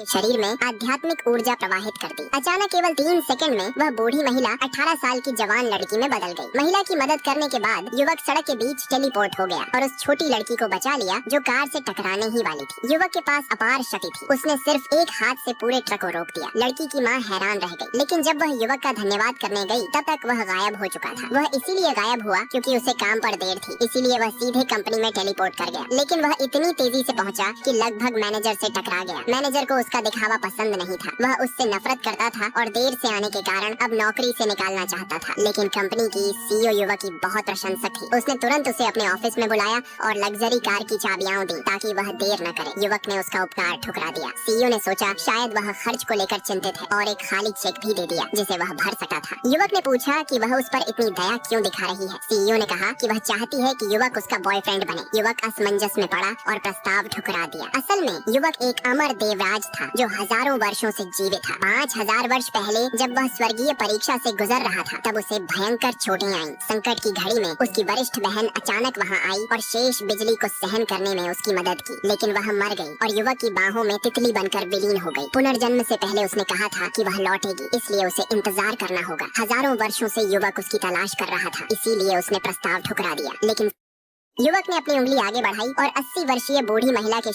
शरीर में आध्यात्मिक ऊर्जा प्रवाहित कर दी। अचानक केवल 3 सेकंड में वह बूढ़ी महिला 18 साल की जवान लड़की में बदल गई। महिला की मदद करने के बाद युवक सड़क के बीच टेलीपोर्ट हो गया और उस छोटी लड़की को बचा लिया जो कार से टकराने ही वाली थी। युवक के पास अपार शक्ति थी, उसने सिर्फ एक हाथ से पूरे ट्रक को रोक दिया। लड़की की माँ हैरान रह गई, लेकिन जब वह युवक का धन्यवाद करने गई तब तक वह गायब हो चुका था। वह इसीलिए गायब हुआ क्योंकि उसे काम पर देर थी, इसीलिए वह सीधे कंपनी में टेलीपोर्ट कर गया। लेकिन वह इतनी तेजी से पहुंचा कि लगभग मैनेजर से टकरा गया। मैनेजर को उसका दिखावा पसंद नहीं था, वह उससे नफरत करता था और देर से आने के कारण अब नौकरी से निकालना चाहता था। लेकिन कंपनी की सीईओ युवक की बहुत प्रशंसक थी। उसने तुरंत उसे अपने ऑफिस में बुलाया और लग्जरी कार की चाबियां दी ताकि वह देर न करे। युवक ने उसका उपकार ठुकरा दिया। सीईओ ने सोचा शायद वह खर्च को लेकर चिंतित है और एक खाली चेक भी दे दिया जिसे वह भर सका था। युवक ने पूछा कि वह उस पर इतनी दया क्यों दिखा रही है। सीईओ ने कहा कि वह चाहती है कि युवक उसका बॉयफ्रेंड बने। युवक असमंजस में पड़ा और प्रस्ताव ठुकरा दिया। असल में युवक एक अमर देवराज था जो हजारों वर्षों से जीवित था। 5000 वर्ष पहले जब वह स्वर्गीय परीक्षा से गुजर रहा था तब उसे भयंकर चोटें आईं। संकट की घड़ी में उसकी वरिष्ठ बहन अचानक वहां आई और शेष बिजली को सहन करने में उसकी मदद की, लेकिन वह मर गई और युवक की बाहों में तितली बनकर विलीन हो गई। पुनर्जन्म से पहले उसने कहा था कि वह लौटेगी, इसलिए उसे इंतजार करना होगा। हजारों वर्षों से युवक उसकी तलाश कर रहा था, इसीलिए उसने प्रस्ताव ठुकरा दिया। लेकिन युवक ने अपनी उंगली आगे बढ़ाई और 80 वर्षीय बूढ़ी महिला के